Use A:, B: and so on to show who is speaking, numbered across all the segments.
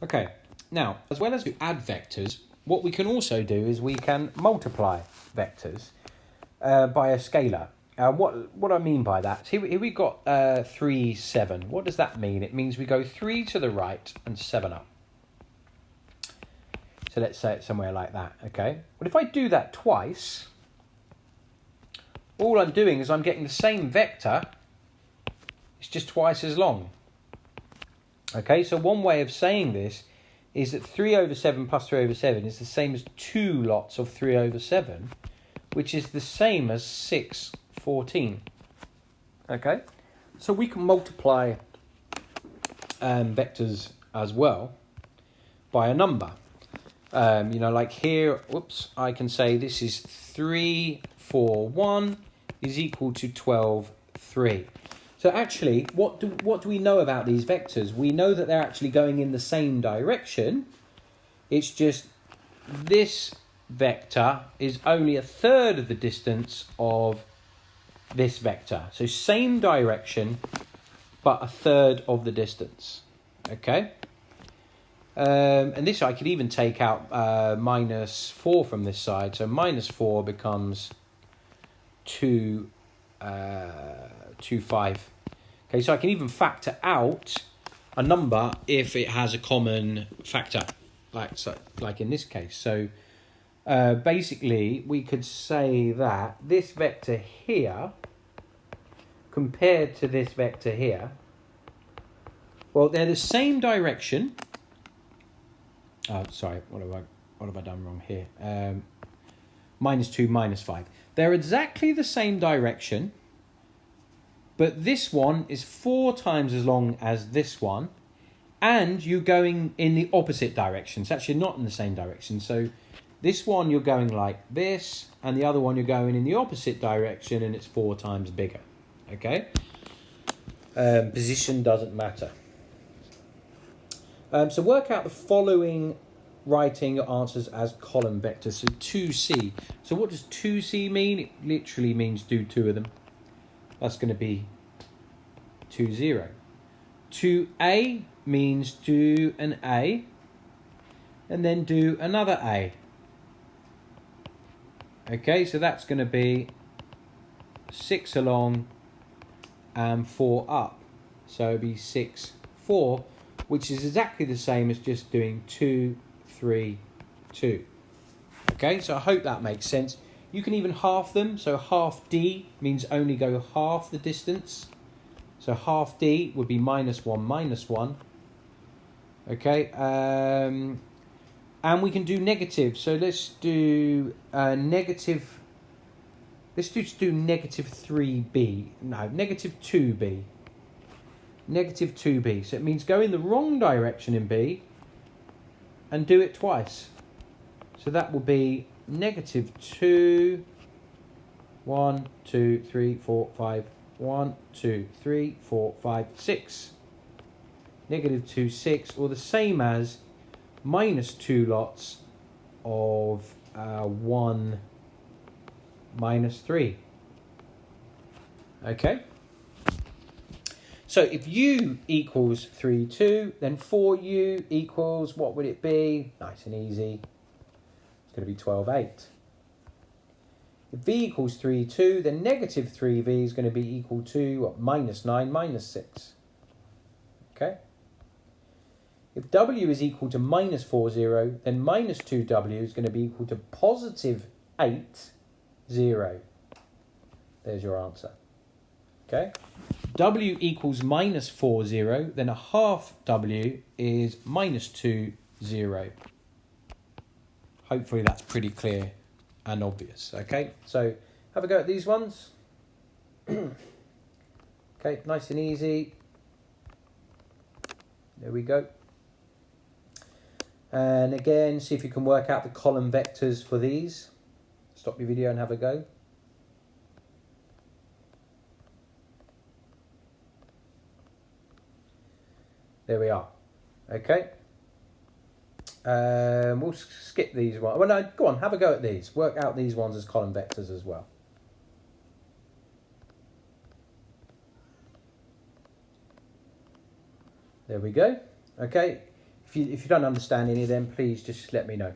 A: Okay, now, as well as to add vectors, what we can also do is we can multiply vectors by a scalar. What I mean by that, here we got 3, 7. What does that mean? It means we go 3 to the right and 7 up. So let's say it somewhere like that, okay? But if I do that twice, all I'm doing is I'm getting the same vector, it's just twice as long. Okay, so one way of saying this is that 3 over 7 plus 3 over 7 is the same as 2 lots of 3 over 7, which is the same as 6, 14. Okay, so we can multiply vectors as well by a number. Like here, I can say this is 3, 4, 1 is equal to 12, 3. So actually, what do we know about these vectors? We know that they're actually going in the same direction. It's just this vector is only a third of the distance of this vector. So same direction, but a third of the distance. Okay? And this I could even take out minus 4 from this side. So minus 4 becomes 2, 2, 5. Okay, so I can even factor out a number if it has a common factor, like in this case. So basically, we could say that this vector here, compared to this vector here, well, they're the same direction. Oh, sorry, what have I done wrong here? Minus 2, minus 5. They're exactly the same direction, but this one is 4 times as long as this one, and you're going in the opposite direction. It's actually not in the same direction. So this one you're going like this, and the other one you're going in the opposite direction, and it's 4 times bigger. Okay? Position doesn't matter. So work out the following, writing your answers as column vectors. So 2C. So what does 2C mean? It literally means do 2 of them. That's going to be 2, 0. 2A means do an A and then do another A. Okay, so that's going to be 6 along and 4 up. So it'll be 6, 4, which is exactly the same as just doing 2, 3, 2. Okay, so I hope that makes sense. You can even half them. So half D means only go half the distance. So half D would be minus 1, minus 1. Okay, and we can do negative. So let's do negative. Let's just do negative 3B. No, negative 2B. Negative 2B. So it means go in the wrong direction in B and do it twice. So that will be negative 2, 1, 2, 3, 4, 5, 1, 2, 3, 4, 5, 6. Negative 2, 6, or the same as minus 2 lots of 1 minus 3. Okay? So if U equals 3, 2, then 4U equals, what would it be? Nice and easy. It's going to be 12, 8. If V equals 3, 2, then negative 3V is going to be equal to what? Minus 9, minus 6. Okay? If W is equal to minus 4, 0, then minus 2W is going to be equal to positive 8, 0. There's your answer. Okay? W equals minus 4, 0, then a half W is minus 2, 0. Hopefully that's pretty clear and obvious. Okay, so have a go at these ones. Okay, nice and easy. There we go. And again, see if you can work out the column vectors for these. Stop your video and have a go. There we are. Okay. We'll skip these ones. Well, no, go on, have a go at these. Work out these ones as column vectors as well. There we go. Okay. If you don't understand any of them, please just let me know.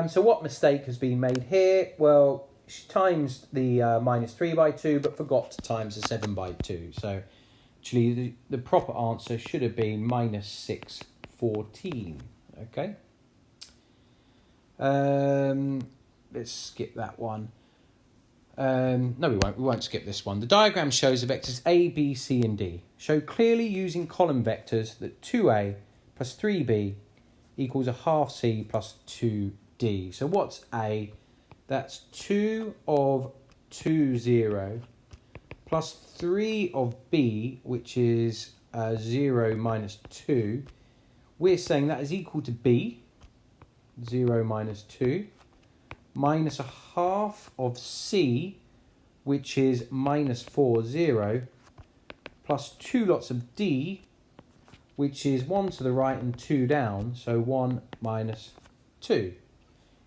A: So what mistake has been made here? Well, she times the minus 3 by 2, but forgot to times the 7 by 2. So actually, the proper answer should have been minus 614. Okay. Let's skip that one. No, we won't. We won't skip this one. The diagram shows the vectors A, B, C, and D. Show clearly using column vectors that 2A plus 3B equals a half C plus 2D. So what's A? That's 2 of 2, 0, plus 3 of B, which is 0 minus 2. We're saying that is equal to B, 0 minus 2, minus a half of C, which is minus 4, 0, plus 2 lots of D, which is 1 to the right and 2 down, so 1 minus 2.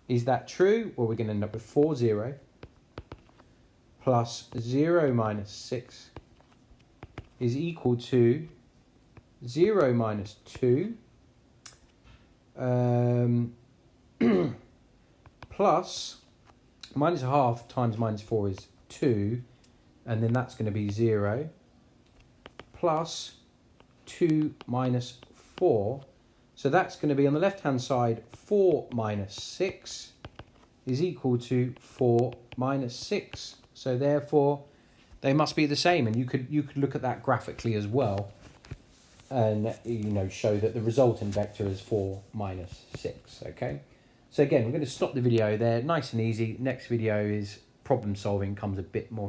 A: Is that true? Well, we're going to end up with 4, 0, plus 0 minus 6 is equal to 0 minus 2, plus minus a half times minus 4 is 2, and then that's going to be 0, plus 2 minus 4. So that's going to be on the left-hand side, 4 minus 6 is equal to 4 minus 6. So therefore, they must be the same. And you could look at that graphically as well, and show that the resultant vector is 4 minus 6. Okay. So again, we're going to stop the video there. Nice and easy. Next video is problem solving, comes a bit more